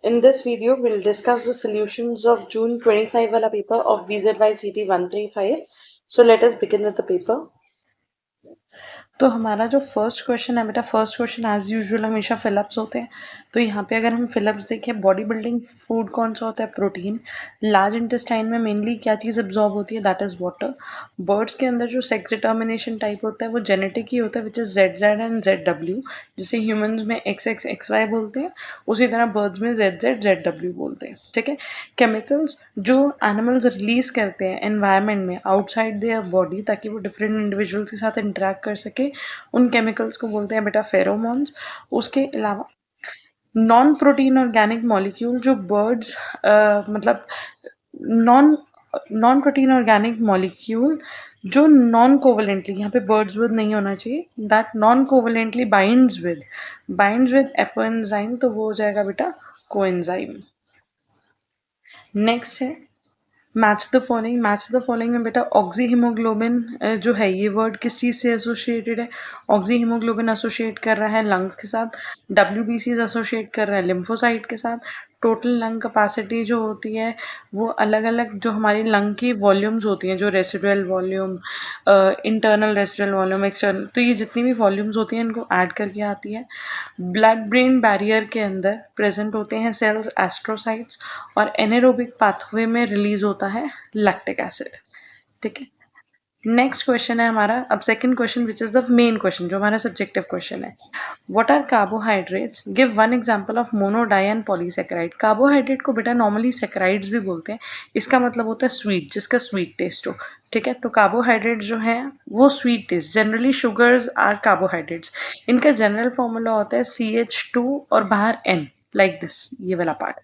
In this video, we'll discuss the solutions of June 25 wala paper of BZYCT 135. So let us begin with the paper. तो हमारा जो first question है बेटा, first question as usual हमेशा fill-ups होते हैं. तो यहाँ पे अगर हम फिलअप्स देखें, बॉडी बिल्डिंग फूड कौन सा होता है? प्रोटीन. लार्ज इंटेस्टाइन में मेनली क्या चीज़ एब्जॉर्ब होती है? That is water. बर्ड्स के अंदर जो सेक्स डिटर्मिनेशन टाइप होता है वो जेनेटिक ही होता है, which is ZZ and ZW. जैसे ह्यूमंस में XX XY बोलते हैं, उसी तरह बर्ड्स में ZZ ZW बोलते हैं. ठीक है. केमिकल्स जो एनिमल्स रिलीज करते हैं एनवायरनमेंट में आउटसाइड देयर बॉडी, ताकि वो डिफरेंट इंडिविजुअल्स के साथ इंटरेक्ट कर सके, उन केमिकल्स को बोलते हैं बेटा फेरोमोन्स. उसके अलावा नॉन प्रोटीन ऑर्गेनिक मॉलिक्यूल जो बर्ड्स मतलब non non protein organic molecule जो नॉन कोवलेंटली, यहाँ पे बर्ड्स विद नहीं होना चाहिए, that non covalently binds with apoenzyme, तो वो हो जाएगा बेटा कोएंजाइम. नेक्स्ट है match the following. Match the following में बेटा ऑक्सी हीमोग्लोबिन जो है, ये वर्ड किस चीज़ से एसोसिएटेड है? ऑक्सी हीमोग्लोबिन एसोसिएट कर रहा है लंग्स के साथ. WBCs एसोसिएट कर रहा है लिम्फोसाइट के साथ. टोटल लंग कैपेसिटी जो होती है वो अलग अलग जो हमारी लंग की वॉल्यूम्स होती हैं, जो residual volume, internal residual volume, external, तो ये जितनी भी वॉल्यूम्स होती हैं इनको ऐड करके आती है. ब्लड ब्रेन बैरियर के अंदर प्रेजेंट होते हैं सेल्स एस्ट्रोसाइट्स, और एनेरोबिक पाथवे में रिलीज होता है लैक्टिक एसिड. ठीक है. नेक्स्ट क्वेश्चन है हमारा अब second question, which is the main question, जो हमारा सब्जेक्टिव क्वेश्चन है. What are carbohydrates? Give one example of mono, di and polysaccharide. Carbohydrate को बेटा नॉर्मली सेकेराइड्स भी बोलते हैं. इसका मतलब होता है स्वीट, जिसका स्वीट टेस्ट हो. ठीक है. तो कार्बोहाइड्रेट जो है वो sweet taste, generally sugars are carbohydrates. इनका जनरल फॉर्मूला होता है CH2 और बाहर N, लाइक दिस, ये वाला पार्ट.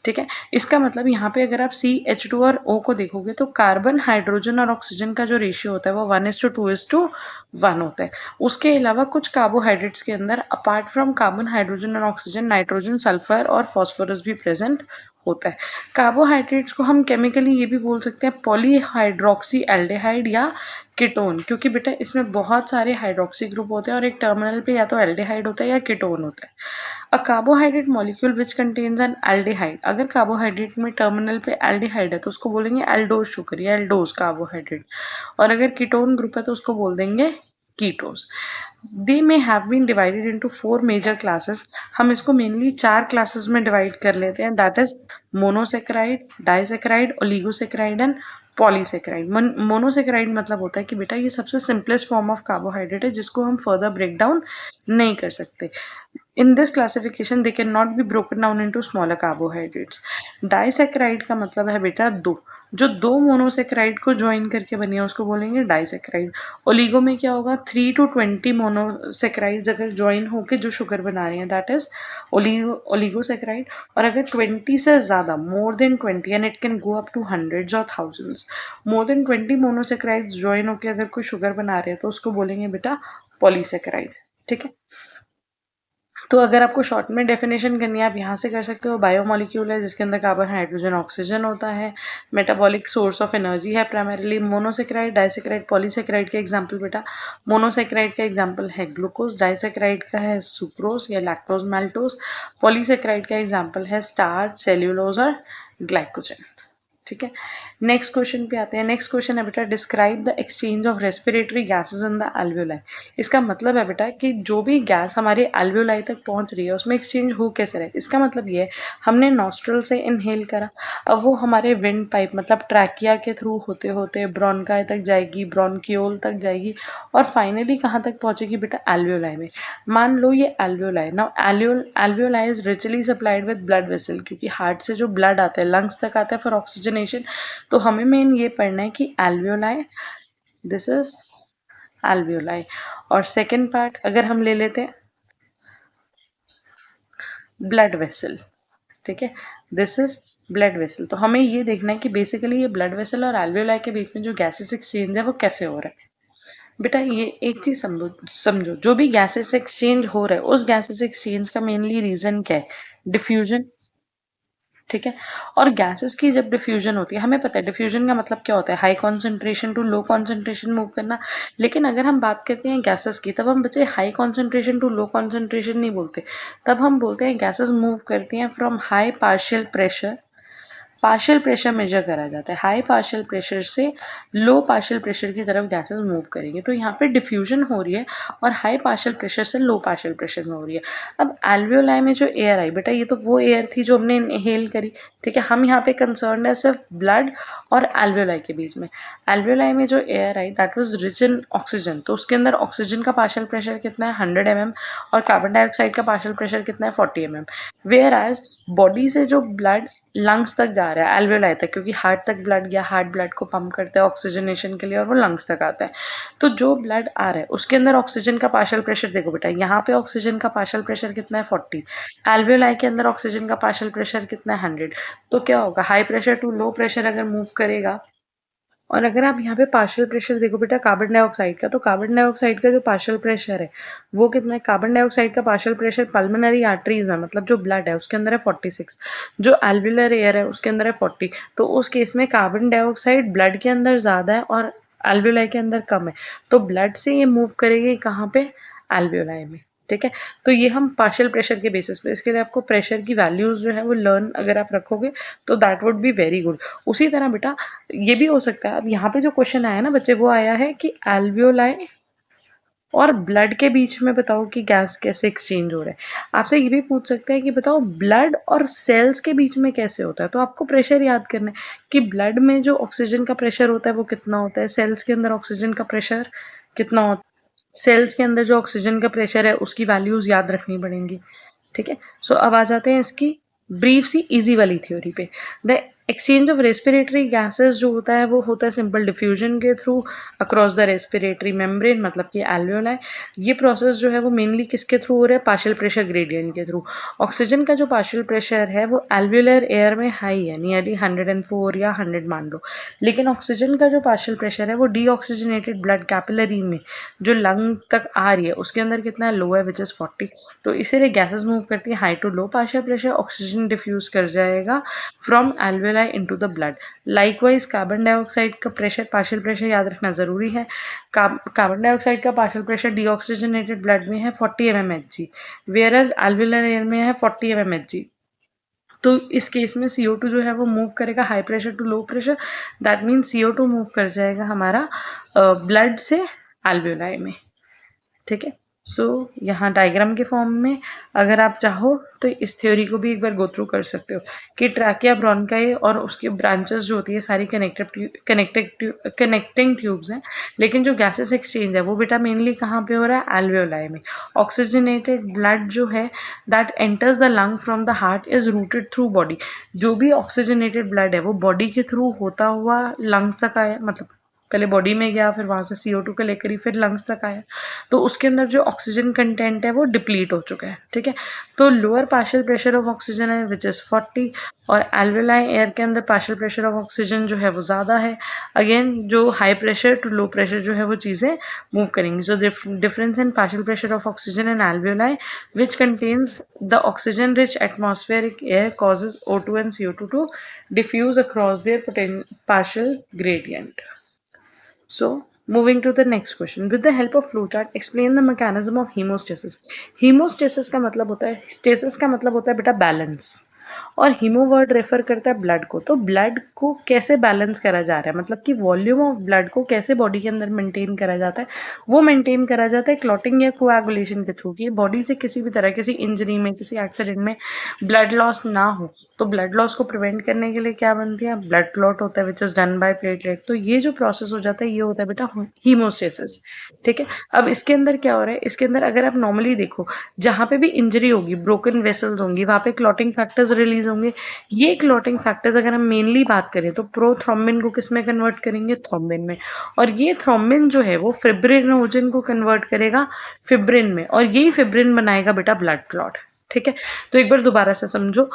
ठीक है. इसका मतलब यहाँ पे अगर आप CH2 और O को देखोगे तो कार्बन, हाइड्रोजन और ऑक्सीजन का जो रेशियो होता है वो 1:2:1 होता है. उसके अलावा कुछ कार्बोहाइड्रेट्स के अंदर अपार्ट फ्रॉम कार्बन, हाइड्रोजन और ऑक्सीजन, नाइट्रोजन, सल्फर और फॉस्फोरस भी प्रेजेंट होता है. कार्बोहाइड्रेट्स को हम केमिकली ये भी बोल सकते हैं पॉलीहाइड्रोक्सी एल्डिहाइड या कीटोन, क्योंकि बेटा इसमें बहुत सारे हाइड्रोक्सी ग्रुप होते हैं और एक टर्मिनल पे या तो एल्डिहाइड होता है या कीटोन होता है. A carbohydrate molecule which contains an aldehyde. अगर कार्बोहाइड्रेट में टर्मिनल पे एल्डिहाइड है तो उसको बोलेंगे एल्डोज शुगर या एल्डोज कार्बोहाइड्रेट, और अगर कीटोन ग्रुप है तो उसको बोल देंगे ketose. They may have been divided into 4 major classes. हम इसको मेनली 4 क्लासेस में डिवाइड कर लेते हैं, that is monosaccharide, disaccharide, oligosaccharide and polysaccharide. Monosaccharide मतलब होता है कि बेटा ये सबसे सिंपलेस्ट फॉर्म ऑफ कार्बोहाइड्रेट है जिसको हम फर्दर ब्रेक डाउन नहीं कर सकते. In this classification they cannot be broken down into smaller carbohydrates. Disaccharide का मतलब है बेटा दो, जो दो मोनोसेक्राइड को ज्वाइन करके बनी है उसको बोलेंगे डाइसेक्राइड. ओलिगो में क्या होगा? 3 to 20 मोनोसेक्राइड्स अगर ज्वाइन होकर जो शुगर बना रही हैं दैट इज ओलिगोसेक्राइड. और अगर 20 से ज़्यादा, more than 20, and it can go up to hundreds और thousands, more than 20 monosaccharides join होकर अगर कोई शुगर बना रहे हैं तो उसको बोलेंगे बेटा पॉलीसेक्राइड. ठीक है. तो अगर आपको शॉर्ट में डेफिनेशन करनी है आप यहाँ से कर सकते हो. बायोमोलिक्यूल है जिसके अंदर कार्बन, हाइड्रोजन, ऑक्सीजन होता है. मेटाबॉलिक सोर्स ऑफ एनर्जी है प्राइमरीली. मोनोसेक्राइड, डाइसेक्राइड, पॉलीसेक्राइड के एग्जांपल बेटा, मोनोसेक्राइड का एग्जांपल है ग्लूकोज, डाइसेक्राइड का है सुक्रोज या लैक्टोज माल्टोज, पॉलीसेक्राइड का एग्जांपल है स्टार्च, सेल्यूलोज और ग्लाइकोजन. ठीक है. नेक्स्ट क्वेश्चन पे आते हैं. नेक्स्ट क्वेश्चन है बेटा, describe the exchange of respiratory gases in the alveoli. इसका मतलब है बेटा कि जो भी गैस हमारे एल्वियोलाई तक पहुंच रही है उसमें एक्सचेंज हो कैसे रहे. इसका मतलब ये है हमने नॉस्ट्रल से इनहेल करा, अब वो हमारे विंड पाइप मतलब ट्रैकिया के थ्रू होते होते ब्रोंकाई तक जाएगी, ब्रोंकियोल तक जाएगी, और फाइनली कहाँ तक पहुंचेगी बेटा? एल्वियोलाई में. मान लो ये alveoli, now alveoli is richly supplied with blood vessel, क्योंकि हार्ट से जो ब्लड आता है लंग्स तक आता है फॉर ऑक्सीजनेशन. तो हमें मेन ये पढ़ना है कि एल्वियोलाई, दिस इज एल्वियोलाई. और सेकेंड पार्ट अगर हम ले लेते हैं ब्लड वेसल. ठीक है. This is blood vessel. तो हमें ये देखना है कि बेसिकली ये ब्लड वेसल और एल्वियोलाई के बीच में जो गैसेस एक्सचेंज है वो कैसे हो रहा है. बेटा ये एक चीज समझो, जो भी गैसेस एक्सचेंज हो रहा है उस गैसेस एक्सचेंज का मेनली रीजन क्या है? डिफ्यूजन. ठीक है। और गैसेस की जब डिफ्यूजन होती है, हमें पता है डिफ्यूजन का मतलब क्या होता है, high concentration to low concentration move करना। लेकिन अगर हम बात करते हैं गैसेस की, तब हम बच्चे high concentration to low concentration नहीं बोलते, तब हम बोलते हैं गैसेस मूव करती हैं from high partial pressure measure करा जाता है, हाई पार्शियल प्रेशर से लो पार्शियल प्रेशर की तरफ गैसेस मूव करेंगे। तो यहाँ पे डिफ्यूजन हो रही है और हाई पार्शियल प्रेशर से लो पार्शियल प्रेशर में हो रही है। अब एल्वियोलाई में जो एयर आई बेटा, ये तो वो एयर थी जो हमने इनहेल करी, ठीक है। हम यहाँ पे कंसर्न है सिर्फ ब्लड और एल्वियोलाई के बीच में। एल्वियोलाई में जो air I that was rich in oxygen, तो उसके अंदर ऑक्सीजन का पार्शियल प्रेशर कितना है 100 mm और कार्बन डाइऑक्साइड का पार्शियल प्रेशर कितना है 40 mm। वेयर एज बॉडी से जो ब्लड लंग्स तक जा रहा है एल्वियोलाई तक, क्योंकि हार्ट तक ब्लड गया, हार्ट ब्लड को पंप करता है ऑक्सीजनेशन के लिए और वो लंग्स तक आता है। तो जो ब्लड आ रहा है उसके अंदर ऑक्सीजन का पार्शियल प्रेशर देखो बेटा, यहाँ पे ऑक्सीजन का पार्शियल प्रेशर कितना है 40, एल्वियोलाई के अंदर ऑक्सीजन का पार्शियल प्रेशर कितना है 100। तो क्या होगा, high pressure to low pressure अगर मूव करेगा, और अगर आप यहाँ पे पार्शियल प्रेशर देखो बेटा कार्बन डाइऑक्साइड का, तो कार्बन डाइऑक्साइड का जो पार्शियल प्रेशर है वो कितना है, कार्बन डाइऑक्साइड का पार्शियल प्रेशर पल्मोनरी आर्टरीज में, मतलब जो ब्लड है उसके अंदर है 46, जो एल्वियुलर एयर है उसके अंदर है 40। तो उस केस में कार्बन डाइऑक्साइड ब्लड के अंदर ज़्यादा है और एल्वियोलाई के अंदर कम है, तो ब्लड से ये मूव करेगी कहाँ पे, एल्वियोलाई में, ठीक है। तो ये हम पार्शियल प्रेशर के बेसिस पे, इसके लिए आपको प्रेशर की वैल्यूज जो है वो लर्न अगर आप रखोगे तो that would be very good. उसी तरह बेटा ये भी हो सकता है, अब यहाँ पे जो क्वेश्चन आया ना बच्चे, वो आया है कि एल्वियोलाई और ब्लड के बीच में बताओ कि गैस कैसे एक्सचेंज हो रहा है। आपसे ये भी पूछ सकते हैं कि बताओ ब्लड और सेल्स के बीच में कैसे होता है। तो आपको प्रेशर याद करना है कि ब्लड में जो ऑक्सीजन का प्रेशर होता है वो कितना होता है, सेल्स के अंदर ऑक्सीजन का प्रेशर कितना होता है, सेल्स के अंदर जो ऑक्सीजन का प्रेशर है उसकी वैल्यूज याद रखनी पड़ेंगी, ठीक है। सो अब आ जाते हैं इसकी ब्रीफ सी इजी वाली थ्योरी पे। The exchange of respiratory gases जो होता है वो होता है सिंपल डिफ्यूजन के through across the respiratory membrane, मतलब कि एल्वियोलाई। ये प्रोसेस जो है वो मेनली किसके थ्रू हो रहा है, पार्शियल प्रेशर ग्रेडियंट के थ्रू। ऑक्सीजन का जो पार्शियल प्रेशर है वो एल्वियोलर एयर में हाई है, नियरली 104 या 100 मान लो, लेकिन ऑक्सीजन का जो पार्शियल प्रेशर है वो डीऑक्सीजनेटेड ब्लड कैपिलरी में जो लंग तक आ रही है उसके अंदर कितना है, लो है, विच इज 40। तो इसीलिए गैसेस मूव करती है high to low partial pressure, oxygen diffuse कर जाएगा from alveoli into the blood. Likewise carbon dioxide का प्रेशर, पार्शियल प्रेशर याद रखना जरूरी है। कार्बन डाइऑक्साइड का पार्शियल प्रेशर डीऑक्सीजनेटेड ब्लड में है 40 mmHg, whereas alveolar air में है 40 mmHg। तो इस केस में CO2 जो है वो मूव करेगा high pressure to low pressure, that mean CO2 move कर जाएगा हमारा ब्लड से एल्वियोलाई में, ठीक है। सो यहाँ डायग्राम के फॉर्म में अगर आप चाहो तो इस थ्योरी को भी एक बार गो थ्रू कर सकते हो कि ट्रैकिया ब्रोंकाई और उसकी ब्रांचेस जो होती है सारी कनेक्टिंग ट्यूब्स हैं, लेकिन जो गैसेस एक्सचेंज है वो बेटा मेनली कहाँ पे हो रहा है, एल्वियोलाई में। ऑक्सीजनेटेड ब्लड जो है that enters the lung from the heart is rooted through body. जो भी ऑक्सीजनेटेड ब्लड है वो बॉडी के थ्रू होता हुआ लंग्स तक आया, मतलब पहले बॉडी में गया फिर वहाँ से CO2 को लेकर ही फिर लंग्स तक आया, तो उसके अंदर जो ऑक्सीजन कंटेंट है वो डिप्लीट हो चुका है, ठीक है। तो lower partial pressure of oxygen है विच इज़ 40 और एल्वियोलाई एयर के अंदर पार्शियल प्रेशर ऑफ ऑक्सीजन जो है वो ज़्यादा है। अगेन जो high pressure to low pressure जो है वो चीज़ें मूव करेंगी। So difference in partial pressure of oxygen and alveoli which contains the oxygen rich atmospheric air causes O2 and CO2 to diffuse across their partial gradient. So, moving to the next question. With the help of flowchart, explain the mechanism of hemostasis. Hemostasis का मतलब होता है, stasis का मतलब होता है बेटा balance, और हीमो वर्ड रेफर करता है ब्लड को। तो ब्लड को कैसे बैलेंस करा जा रहा है, मतलब कि वॉल्यूम ऑफ ब्लड को कैसे बॉडी के अंदर मेंटेन करा जाता है, वो मेंटेन करा जाता है क्लॉटिंग या कोएगुलेशन के थ्रू, कि बॉडी से किसी भी तरह किसी इंजरी में किसी एक्सीडेंट में ब्लड लॉस ना हो। तो ब्लड लॉस को प्रिवेंट करने के लिए क्या बनती है, ब्लड क्लॉट होता है which is done by platelet. तो ये जो प्रोसेस हो जाता है ये होता है बेटा हीमोस्टेसिस, ठीक है। अब इसके अंदर क्या हो रहा है, इसके अंदर अगर आप नॉर्मली देखो जहाँ पे भी इंजरी होगी, ब्रोकन वेसल्स होंगी, वहाँ पे क्लॉटिंग फैक्टर्स रिलीज होंगे। ये क्लॉटिंग फैक्टर्स अगर हम मेनली बात करें तो प्रोथ्रोम्बिन को किस में कन्वर्ट करेंगे, थ्रोम्बिन में, और ये थ्रोम्बिन जो है वो फिब्रिनोजन को कन्वर्ट करेगा फिब्रिन में, और यही फिब्रिन बनाएगा बेटा ब्लड क्लॉट, ठीक है। तो एक बार दोबारा से समझो,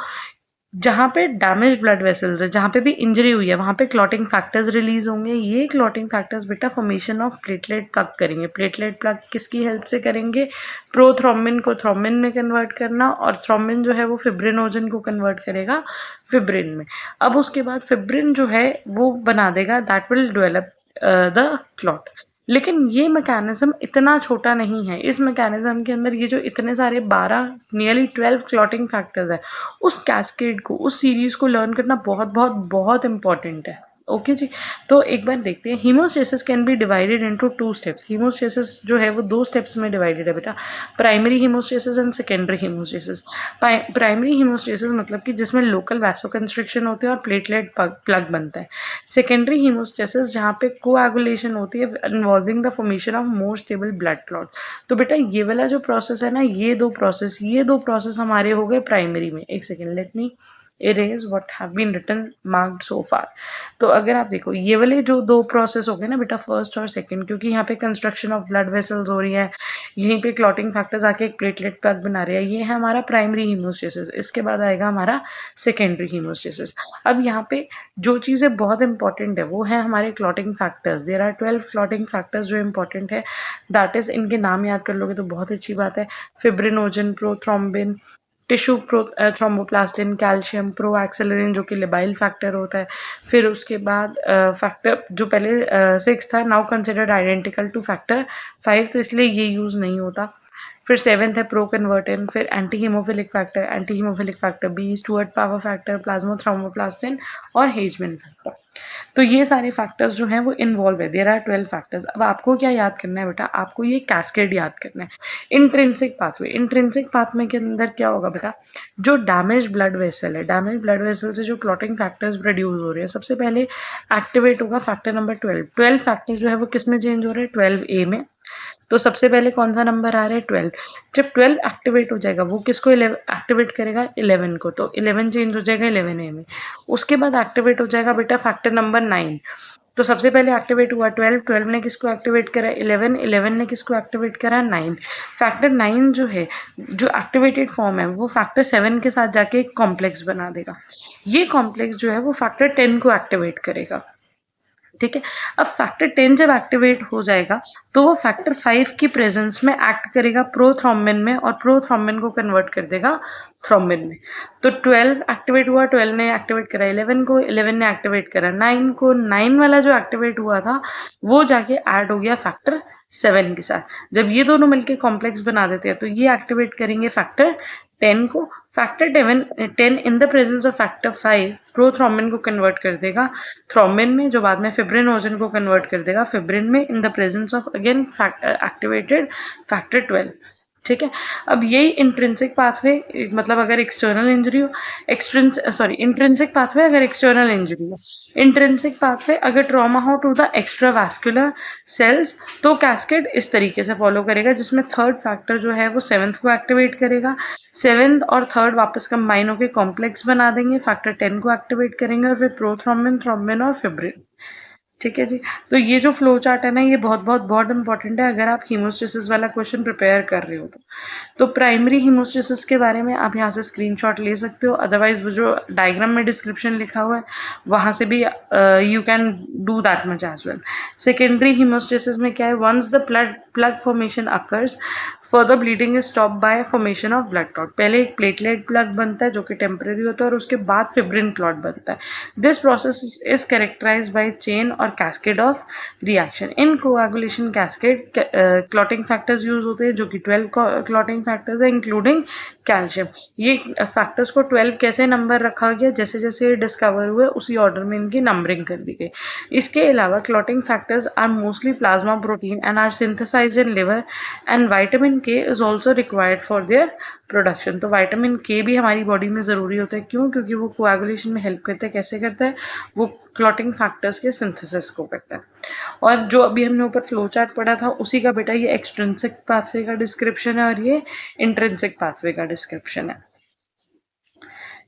जहाँ पे डैमेज ब्लड वेसल्स है, जहाँ पे भी इंजरी हुई है, वहाँ पे क्लॉटिंग फैक्टर्स रिलीज होंगे। ये क्लॉटिंग फैक्टर्स बेटा फॉर्मेशन ऑफ प्लेटलेट प्लग करेंगे। प्लेटलेट प्लग किसकी हेल्प से करेंगे? प्रोथ्रोम्बिन को थ्रोम्बिन में कन्वर्ट करना, और थ्रोम्बिन जो है वो फिब्रिनोजन को कन्वर्ट करेगा फिब्रिन में। अब उसके बाद फिब्रिन जो है वो बना देगा, that will develop the clot. लेकिन ये मैकेनिज्म इतना छोटा नहीं है। इस मैकेनिज्म के अंदर ये जो इतने सारे 12 नियरली 12 क्लॉटिंग फैक्टर्स है, उस कैस्केड को, उस सीरीज को लर्न करना बहुत बहुत बहुत इंपॉर्टेंट है। ओके जी, तो एक बार देखते हैं। Haemostasis can be divided into 2 steps. Haemostasis जो है वो 2 स्टेप्स में डिवाइडेड है बेटा, primary haemostasis and secondary haemostasis. Primary haemostasis मतलब कि जिसमें लोकल वैसोकंस्ट्रिक्शन होती है और प्लेटलेट प्लग बनता है। सेकेंडरी हीमोस्टेसिस जहाँ पे कोएगुलेशन होती है involving the formation of more stable blood clot. तो बेटा ये वाला जो प्रोसेस है ना, ये दो प्रोसेस हमारे हो गए प्राइमरी में। एक second, let me erase what have been written marked so far। तो अगर आप देखो ये वाले जो दो प्रोसेस हो गए ना बेटा, फर्स्ट और सेकंड, क्योंकि यहाँ पे कंस्ट्रक्शन ऑफ ब्लड वेसल्स हो रही है, यहीं पे क्लॉटिंग फैक्टर्स आके एक प्लेटलेट प्लग बना रहे हैं, ये है हमारा प्राइमरी हीमोस्टेसिस। इसके बाद आएगा हमारा सेकेंडरी हीमोस्टेसिस। अब यहाँ पे जो चीज़ें बहुत इंपॉर्टेंट है वो है हमारे clotting factors. There are 12 clotting factors जो इंपॉर्टेंट है, दैट इज, इनके नाम याद कर लोगे तो बहुत अच्छी बात है। Fibrinogen, prothrombin, tissue thromboplastin, calcium, proaccelerin जो कि लिबाइल फैक्टर होता है। फिर उसके बाद फैक्टर जो पहले 6 था, now considered identical two factor 5, तो इसलिए ये यूज़ नहीं होता। फिर 7th है प्रो कन्वर्टिन, फिर anti haemophilic factor B, Stuart Prower factor, plasma thromboplastin और हेजमैन फैक्टर। तो ये सारे फैक्टर्स जो हैं वो इन्वॉल्व है। There are 12 factors. अब आपको क्या याद करना है बेटा? आपको ये कैस्केड याद करना है। इंट्रिंसिक पाथवे, इंट्रिंसिक पाथवे के अंदर क्या होगा बेटा? जो डैमेज ब्लड वेसल है, डैमेज ब्लड वेसल से जो क्लॉटिंग फैक्टर्स प्रोड्यूस हो रहे हैं, सबसे पहले एक्टिवेट होगा फैक्टर नंबर 12। 12 फैक्टर जो है वो किस में चेंज हो रहे हैं? 12A में। तो सबसे पहले कौन सा नंबर आ रहा है? 12। जब 12 एक्टिवेट हो जाएगा, वो किसको एक्टिवेट करेगा? 11 को। तो 11 चेंज हो जाएगा 11A में। उसके बाद एक्टिवेट हो जाएगा बेटा फैक्टर नंबर 9। तो सबसे पहले एक्टिवेट हुआ 12, 12 ने किसको एक्टिवेट करा? 11, 11 ने किसको एक्टिवेट करा? 9। फैक्टर 9 जो है, जो एक्टिवेटेड फॉर्म है, वो फैक्टर 7 के साथ जाके एक कॉम्प्लेक्स बना देगा। ये कॉम्प्लेक्स जो है वो फैक्टर 10 को एक्टिवेट करेगा। ठीक है। अब फैक्टर 10 जब एक्टिवेट हो जाएगा तो वो फैक्टर 5 की प्रेजेंस में एक्ट करेगा प्रोथ्रोम्बिन में, और प्रोथ्रोम्बिन को कन्वर्ट कर देगा थ्रोम्बिन में। तो 12 एक्टिवेट हुआ, 12 ने एक्टिवेट करा 11 को, 11 ने एक्टिवेट करा 9 को, 9 वाला जो एक्टिवेट हुआ था वो जाके ऐड हो गया फैक्टर 7 के साथ। जब ये दोनों मिलके कॉम्प्लेक्स बना देते हैं तो ये एक्टिवेट करेंगे फैक्टर 10 को। Factor 10 in the presence of factor 5 prothrombin को कन्वर्ट कर देगा थ्रोम्बिन में, जो बाद में फिब्रिनोजन को कन्वर्ट कर देगा फिब्रिन में, in the presence of again activated factor 12। ठीक है। अब यही इंट्रिंसिक पाथवे, मतलब अगर एक्सटर्नल इंजरी हो, इंट्रिंसिक पाथवे अगर एक्सटर्नल इंजरी हो, इंट्रिंसिक पाथवे अगर ट्रॉमा हो टू द एक्स्ट्रावास्कुलर सेल्स, तो कैस्केड इस तरीके से फॉलो करेगा, जिसमें थर्ड फैक्टर जो है वो 7th को एक्टिवेट करेगा, 7th और 3rd वापस कंबाइन होकर कॉम्प्लेक्स बना देंगे, फैक्टर 10 को एक्टिवेट करेंगे, और फिर प्रोथ्रोम्बिन, थ्रोम्बिन और फिब्रिन। ठीक है जी। तो ये जो फ्लो चार्ट है ना, ये बहुत बहुत बहुत इंपॉर्टेंट है अगर आप हीमोस्टेसिस वाला क्वेश्चन प्रिपेयर कर रहे हो तो प्राइमरी हीमोस्टेसिस के बारे में आप यहाँ से स्क्रीनशॉट ले सकते हो, अदरवाइज वो जो डायग्राम में डिस्क्रिप्शन लिखा हुआ है वहाँ से भी you can do that much as well. Secondary haemostasis में क्या है? Once the plug formation occurs, further bleeding is stop by formation of blood clot. पहले एक प्लेटलेट प्लग बनता है जो कि टेम्परेरी होता है, और उसके बाद फिब्रिन क्लॉट बनता है। This process is characterised by chain और cascade of reaction. In coagulation cascade clotting factors use होते हैं, जो कि 12 क्लॉटिंग फैक्टर्स है, इंक्लूडिंग कैल्शियम। ये फैक्टर्स को 12 कैसे नंबर रखा गया? जैसे जैसे डिस्कवर हुए उसी ऑर्डर में इनकी नंबरिंग कर दी गई। इसके अलावा clotting factors are mostly plasma protein and are synthesised in liver, and vitamin K is also required for their production. तो विटामिन के भी हमारी बॉडी में ज़रूरी होता है। क्यों? क्योंकि वो कोएगुलेशन में हेल्प करता है। कैसे करता है? वो क्लॉटिंग फैक्टर्स के सिंथेसिस को करता है। और जो अभी हमने ऊपर फ्लो चार्ट पढ़ा था उसी का बेटा ये एक्सट्रिंसिक पाथवे का डिस्क्रिप्शन है और ये इंट्रिंसिक पाथवे का डिस्क्रिप्शन है।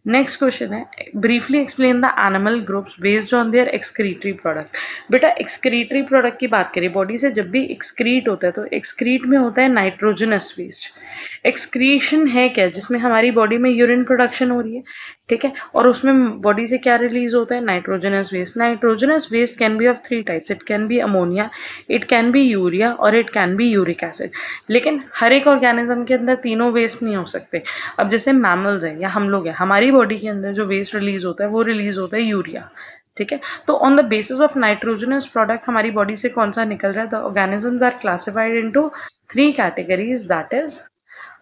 नेक्स्ट क्वेश्चन है, briefly explain the animal groups based on their excretory product. बेटा एक्सक्रीटरी प्रोडक्ट की बात करें, बॉडी से जब भी एक्सक्रीट होता है तो एक्सक्रीट में होता है नाइट्रोजनस वेस्ट। एक्सक्रीशन है क्या? जिसमें हमारी बॉडी में यूरिन प्रोडक्शन हो रही है। ठीक है, और उसमें बॉडी से क्या रिलीज होता है, nitrogenous waste. Nitrogenous waste can be of 3 types, it can be ammonia, it can be urea और it can be uric acid. लेकिन हर एक ऑर्गेनिज्म के अंदर तीनों वेस्ट नहीं हो सकते। अब जैसे मैमल्स हैं या हम लोग हैं, हमारी बॉडी के अंदर जो वेस्ट रिलीज होता है वो रिलीज होता है यूरिया। ठीक है, तो on the basis of nitrogenous product हमारी बॉडी से कौन सा निकल रहा है, the organisms are classified into 3 categories, that is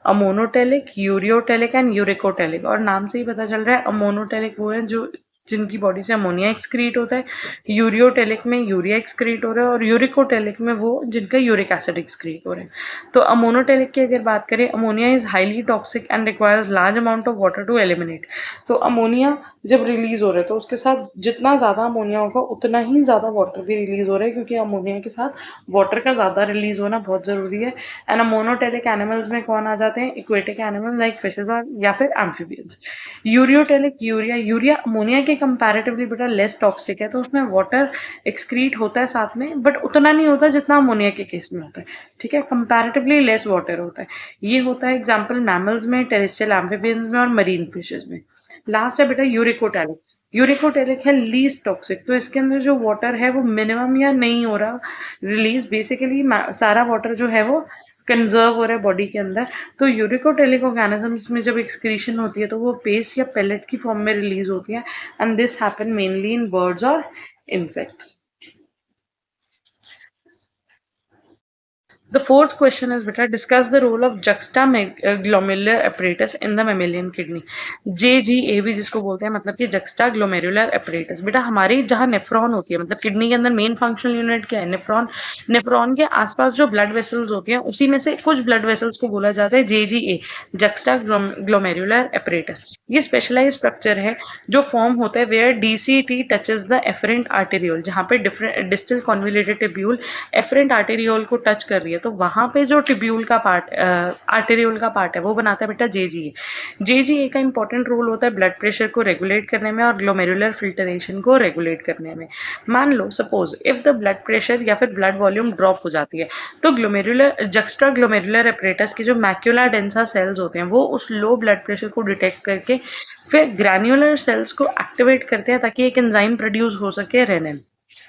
ammonotelic, ureotelic and uricotelic. और नाम से ही पता चल रहा है अमोनोटेलिक वो है जो जिनकी बॉडी से अमोनिया एक्सक्रीट होता है, यूरियोटेलिक में यूरिया एक्सक्रीट हो रहा है, और यूरिकोटेलिक में वो जिनका यूरिक एसिड एक्सक्रीट हो रहा है। तो अमोनोटेलिक की अगर बात करें, ammonia is highly toxic and requires large amount of water to eliminate. तो अमोनिया जब रिलीज हो रहा है तो उसके साथ जितना ज़्यादा अमोनिया होगा उतना ही ज़्यादा वाटर भी रिलीज हो रहा है, क्योंकि अमोनिया के साथ वाटर का ज़्यादा रिलीज होना बहुत ज़रूरी है। एंड अमोनोटेलिक एनिमल्स में कौन आ जाते हैं, इक्वेटिक एनिमल लाइक फिशेज और या फिर एम्फीबियंस। यूरियोटेलिक, यूरिया अमोनिया के कंपैरेटिवली बेटा लेस टॉक्सिक है, तो उसमें वाटर एक्सक्रीट होता है साथ में, बट उतना नहीं होता जितना अमोनिया के केस में होता है। ठीक है, कंपैरेटिवली लेस वाटर होता है। ये होता है एग्जाम्पल मैमल्स में, टेरेस्ट्रियल एम्फीबियंस में और मरीन फिशेज में। लास्ट है बेटा यूरिकोटेलिक। यूरिकोटेलिक है लीस्ट टॉक्सिक, तो इसके अंदर जो वाटर है वो मिनिमम या नहीं हो रहा रिलीज, बेसिकली सारा वाटर जो है वो कंजर्व हो रहा है बॉडी के अंदर। तो यूरिकोटेलिक ऑर्गेनिजम्स में जब एक्सक्रीशन होती है तो वो पेस्ट या पेलेट की फॉर्म में रिलीज होती है, and this happen mainly in birds और insects. The fourth question is बेटा, discuss the role of juxtaglomerular apparatus in the mammalian kidney। JGA भी जिसको बोलते हैं, मतलब कि juxtaglomerular apparatus। बेटा हमारी जहाँ नेफ्रॉन होती है, मतलब किडनी के अंदर मेन फंक्शनल यूनिट क्या है, नेफ्रॉन। नेफ्रॉन के आसपास जो ब्लड वेसल्स होती हैं उसी में से कुछ ब्लड वेसल्स को बोला जाता है JGA, juxtaglomerular apparatus। ये स्पेशलाइज स्ट्रक्चर है जो फॉर्म होता है where DCT touches the efferent arteriole, जहाँ पे distal convoluted tubule efferent arteriole को टच कर रही है, तो वहां पे जो टिब्यूल का पार्ट, आर्टेरियोल का पार्ट है, वो बनाता है बेटा JGA। JGA का इंपॉर्टेंट रोल होता है ब्लड प्रेशर को रेगुलेट करने में और ग्लोमेरुलर फिल्टरेशन को रेगुलेट करने में। मान लो suppose if the blood pressure या फिर ब्लड वॉल्यूम ड्रॉप हो जाती है, तो जुक्स्टा ग्लोमेरुलर एपरेटस के जो मैक्यूला डेंसा सेल्स होते हैं वो उस लो ब्लड प्रेशर को डिटेक्ट करके फिर ग्रैन्युलर सेल्स को एक्टिवेट करते हैं ताकि एक एंजाइम प्रोड्यूस हो सके, रेनिन।